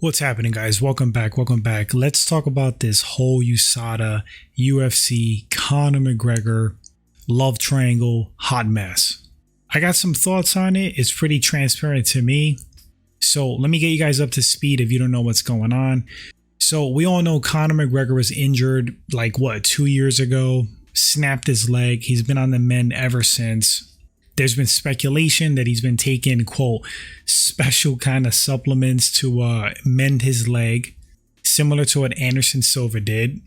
What's happening, guys? Welcome back. Let's talk about this whole USADA, UFC, Conor McGregor, love triangle, hot mess. I got some thoughts on it. It's pretty transparent to me. So let me get you guys up to speed if you don't know what's going on. So we all know Conor McGregor was injured 2 years ago, snapped his leg. He's been on the mend ever since. There's been speculation that he's been taking, quote, special kind of supplements to mend his leg, similar to what Anderson Silva did.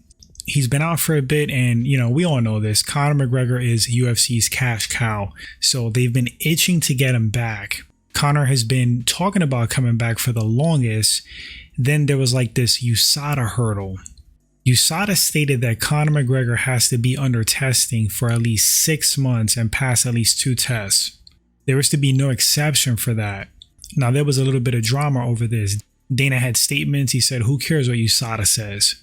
He's been out for a bit, and, we all know this. Conor McGregor is UFC's cash cow, so they've been itching to get him back. Conor has been talking about coming back for the longest. Then there was this USADA hurdle. USADA stated that Conor McGregor has to be under testing for at least 6 months and pass at least 2 tests. There was to be no exception for that. Now, there was a little bit of drama over this. Dana had statements. He said, who cares what USADA says?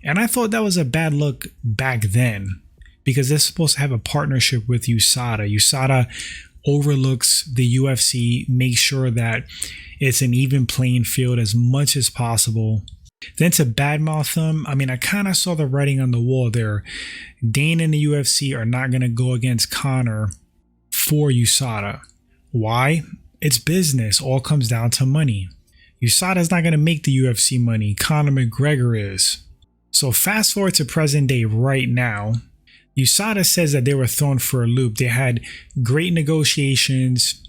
And I thought that was a bad look back then because they're supposed to have a partnership with USADA. USADA overlooks the UFC, makes sure that it's an even playing field as much as possible. Then to badmouth them, I kind of saw the writing on the wall there. Dana and the UFC are not going to go against Conor for USADA. Why? It's business. All comes down to money. USADA's not going to make the UFC money. Conor McGregor is. So fast forward to present day right now. USADA says that they were thrown for a loop. They had great negotiations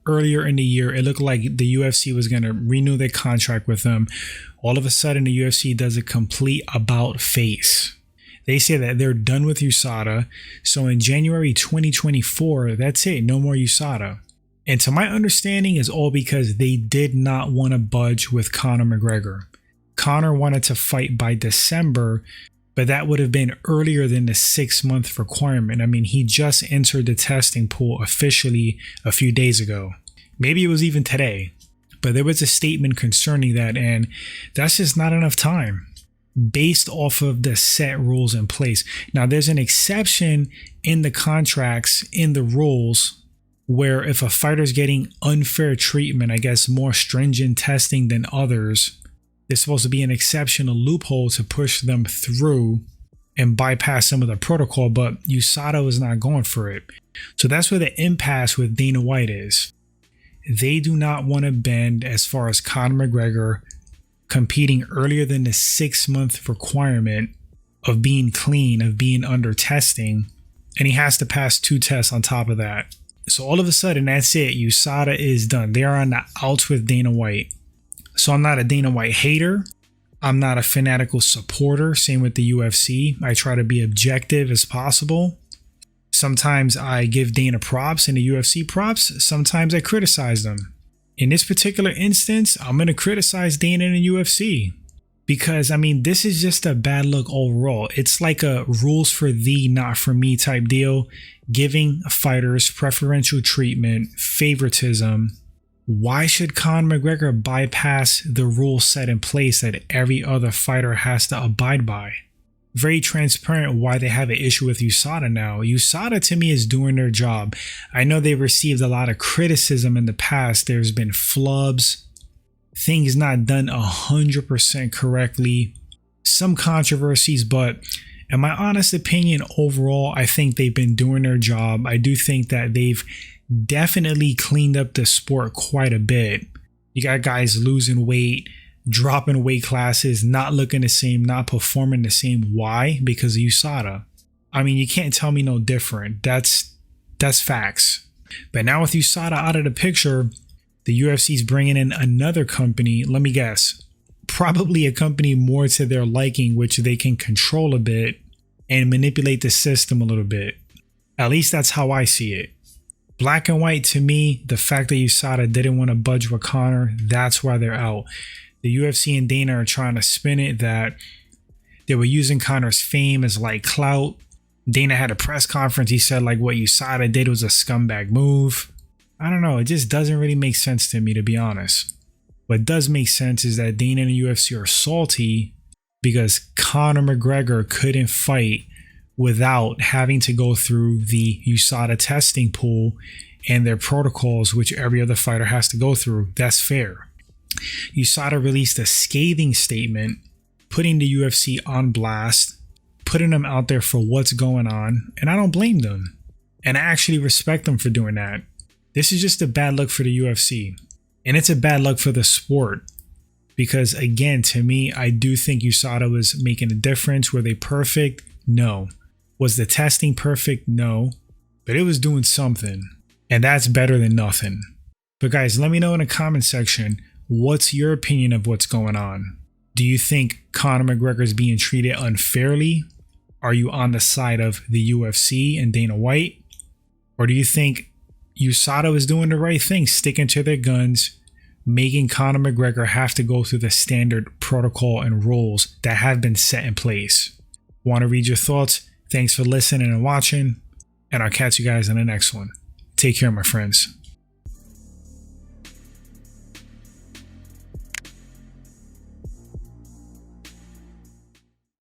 earlier in the year. It looked like the UFC was going to renew their contract with them. All of a sudden, the UFC does a complete about face. They say that they're done with USADA. So in January 2024, that's it. No more USADA. And to my understanding, is all because they did not want to budge with Conor McGregor. Conor wanted to fight by December, but that would have been earlier than the 6-month requirement. He just entered the testing pool officially a few days ago. Maybe it was even today. But there was a statement concerning that, and that's just not enough time based off of the set rules in place. Now, there's an exception in the contracts, in the rules, where if a fighter's getting unfair treatment, I guess more stringent testing than others, there's supposed to be an exception, a loophole to push them through and bypass some of the protocol, but USADA was not going for it. So that's where the impasse with Dana White is. They do not want to bend as far as Conor McGregor competing earlier than the 6-month requirement of being clean, of being under testing, and he has to pass 2 tests on top of that. So all of a sudden, that's it. USADA is done. They are on the outs with Dana White. So I'm not a Dana White hater. I'm not a fanatical supporter. Same with the UFC. I try to be objective as possible. Sometimes I give Dana props and the UFC props. Sometimes I criticize them. In this particular instance, I'm going to criticize Dana and the UFC because, this is just a bad look overall. It's like a rules for thee, not for me type deal, giving fighters preferential treatment, favoritism. Why should Conor McGregor bypass the rules set in place that every other fighter has to abide by? Very transparent why they have an issue with USADA now. USADA to me is doing their job. I know they've received a lot of criticism in the past. There's been flubs, things not done 100% correctly, some controversies, but in my honest opinion, overall, I think they've been doing their job. I do think that they've definitely cleaned up the sport quite a bit. You got guys losing weight, dropping weight classes, not looking the same, not performing the same. Why? Because of USADA. You can't tell me no different. That's facts. But now with USADA out of the picture, the UFC's bringing in another company. Let me guess. Probably a company more to their liking, which they can control a bit and manipulate the system a little bit. At least that's how I see it. Black and white to me, the fact that USADA didn't want to budge with Conor, that's why they're out. The UFC and Dana are trying to spin it that they were using Conor's fame as clout. Dana had a press conference. He said what USADA did was a scumbag move. I don't know. It just doesn't really make sense to me, to be honest. What does make sense is that Dana and the UFC are salty because Conor McGregor couldn't fight without having to go through the USADA testing pool and their protocols, which every other fighter has to go through. That's fair. USADA released a scathing statement, putting the UFC on blast, putting them out there for what's going on, and I don't blame them. And I actually respect them for doing that. This is just a bad look for the UFC. And it's a bad luck for the sport. Because again, to me, I do think USADA was making a difference. Were they perfect? No. Was the testing perfect? No. But it was doing something. And that's better than nothing. But guys, let me know in the comment section, what's your opinion of what's going on? Do you think Conor McGregor is being treated unfairly? Are you on the side of the UFC and Dana White? Or do you think USADA was doing the right thing, sticking to their guns, making Conor McGregor have to go through the standard protocol and rules that have been set in place? Want to read your thoughts? Thanks for listening and watching, and I'll catch you guys in the next one. Take care, my friends.